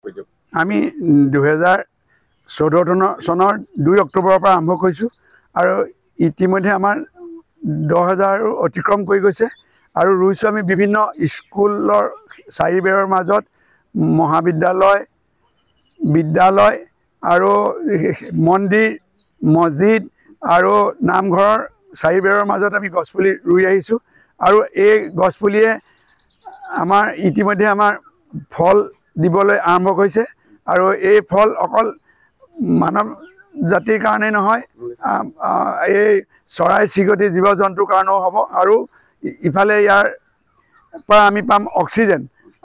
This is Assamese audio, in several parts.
কৈ দিয়ক আমি 2014 চনৰ 2 অক্টোবৰৰ পৰা আৰম্ভ কৰিছোঁ আৰু ইতিমধ্যে আমাৰ 10,000 অতিক্ৰম কৰি গৈছে আৰু ৰুইছোঁ আমি বিভিন্ন স্কুলৰ চাৰিবেৰৰ মাজত মহাবিদ্যালয় বিদ্যালয় আৰু মন্দিৰ মছজিদ আৰু নামঘৰৰ চাৰিবেৰৰ মাজত আমি গছপুলি ৰুই আহিছোঁ আৰু এই গছপুলিয়ে আমাৰ ইতিমধ্যে আমাৰ ফল দিবলৈ আৰম্ভ কৰিছে আৰু এই ফল অকল মানৱ জাতিৰ কাৰণে নহয় এই চৰাই চিৰিকটি জীৱ জন্তুৰ কাৰণেও হ'ব আৰু ইফালে ইয়াৰ পৰা আমি পাম অক্সিজেন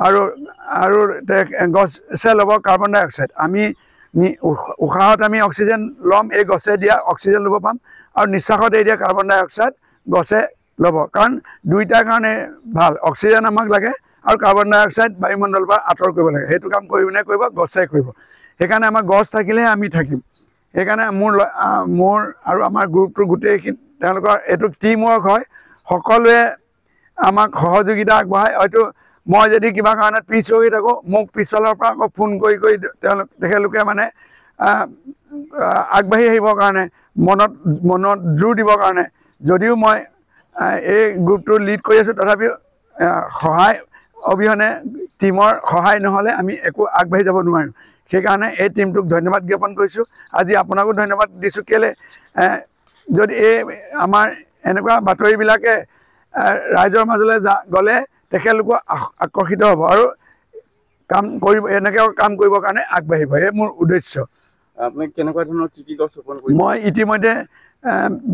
আৰু গছে ল'ব কাৰ্বন ডাই অক্সাইড আমি উশাহত আমি অক্সিজেন ল'ম এই গছে দিয়া অক্সিজেন ল'ব পাম আৰু নিশ্বাসত এৰি দিয়া কাৰ্বন ডাই অক্সাইড গছে ল'ব কাৰণ দুইটাৰ কাৰণে ভাল অক্সিজেন আমাক লাগে আৰু কাৰ্বন ডাই অক্সাইড বায়ুমণ্ডলৰ পৰা আঁতৰ কৰিব লাগে সেইটো কাম কৰিবনে কৰিব গছে কৰিব সেইকাৰণে আমাৰ গছ থাকিলেহে আমি থাকিম সেইকাৰণে মোৰ আৰু আমাৰ গ্ৰুপটোৰ গোটেইখিনি তেওঁলোকৰ এইটো টিম ৱৰ্ক হয় সকলোৱে আমাক সহযোগিতা আগবঢ়ায় হয়তো মই যদি কিবা কাৰণত পিছ হৈ থাকোঁ মোক পিছফালৰ পৰা আকৌ ফোন কৰি তেখেতলোকে মানে আগবাঢ়ি আহিবৰ কাৰণে মনত জোৰ দিবৰ কাৰণে যদিও মই এই গ্ৰুপটো লিড কৰি আছোঁ তথাপিও সহায় অবিহনে টিমৰ সহায় নহ'লে আমি একো আগবাঢ়ি যাব নোৱাৰোঁ সেইকাৰণে এই টিমটোক ধন্যবাদ জ্ঞাপন কৰিছোঁ আজি আপোনাকো ধন্যবাদ দিছোঁ কেলৈ যদি এই আমাৰ এনেকুৱা বাতৰিবিলাকে ৰাইজৰ মাজলৈ গ'লে তেখেতলোকো আকৰ্ষিত হ'ব আৰু কাম কৰিব এনেকৈ কাম কৰিবৰ কাৰণে আগবাঢ়িব এই মোৰ উদ্দেশ্য আপুনি কেনেকুৱা ধৰণৰ কি গছ ৰোপণ কৰিছে মই ইতিমধ্যে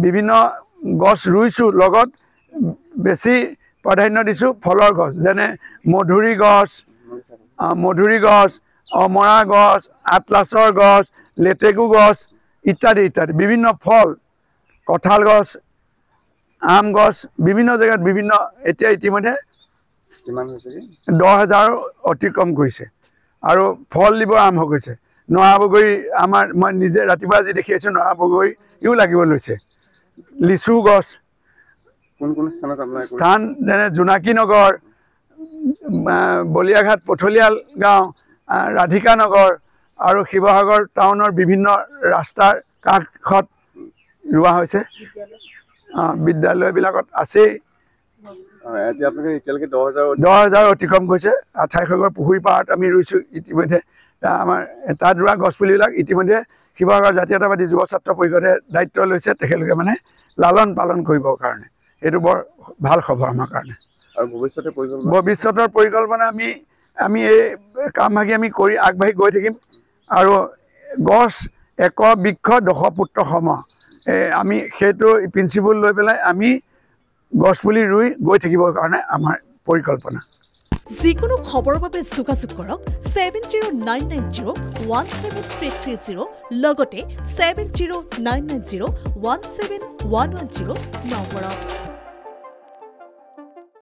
বিভিন্ন গছ ৰুইছোঁ লগত বেছি প্ৰাধান্য দিছোঁ ফলৰ গছ যেনে মধুৰি গছ অমৰা গছ আটলাছৰ গছ লেটেকু গছ ইত্যাদি ইত্যাদি বিভিন্ন ফল কঁঠাল গছ আম গছ বিভিন্ন জেগাত বিভিন্ন এতিয়া ইতিমধ্যে 10,000 অতিক্ৰম কৰিছে আৰু ফল দিব আৰম্ভ কৰিছে নৰা বগৰী আমাৰ মই নিজে ৰাতিপুৱা আজি দেখি আছোঁ নৰা বগৰীও লাগিব লৈছে লিচু গছ কোন স্থান যেনে জোনাকী নগৰ বলিয়াঘাট পথলিয়াল গাঁও ৰাধিকা নগৰ আৰু শিৱসাগৰ টাউনৰ বিভিন্ন ৰাস্তাৰ কাষত ৰোৱা হৈছে বিদ্যালয়বিলাকত আছেই 10,000 অতিক্ৰম কৰিছে 28 পুখুৰী পাৰত আমি ৰুইছোঁ ইতিমধ্যে আমাৰ তাত ৰোৱা গছপুলিবিলাক ইতিমধ্যে শিৱসাগৰ জাতীয়তাবাদী যুৱ ছাত্ৰ পৰিষদে দায়িত্ব লৈছে তেখেতলোকে মানে লালন পালন কৰিবৰ কাৰণে এইটো বৰ ভাল খবৰ আমাৰ কাৰণে আৰু ভৱিষ্যতৰ পৰিকল্পনা আমি এই কামভাগি আমি কৰি আগবাঢ়ি গৈ থাকিম আৰু গছ এক বৃক্ষ দশপুত্ৰ সম আমি সেইটো প্ৰিন্সিপল লৈ পেলাই আমি গছপুলি ৰুই গৈ থাকিবৰ কাৰণে আমাৰ পৰিকল্পনা যিকোনো খবৰৰ বাবে যোগাযোগ কৰক 7099017330 লগতে 7099017110 নম্বৰত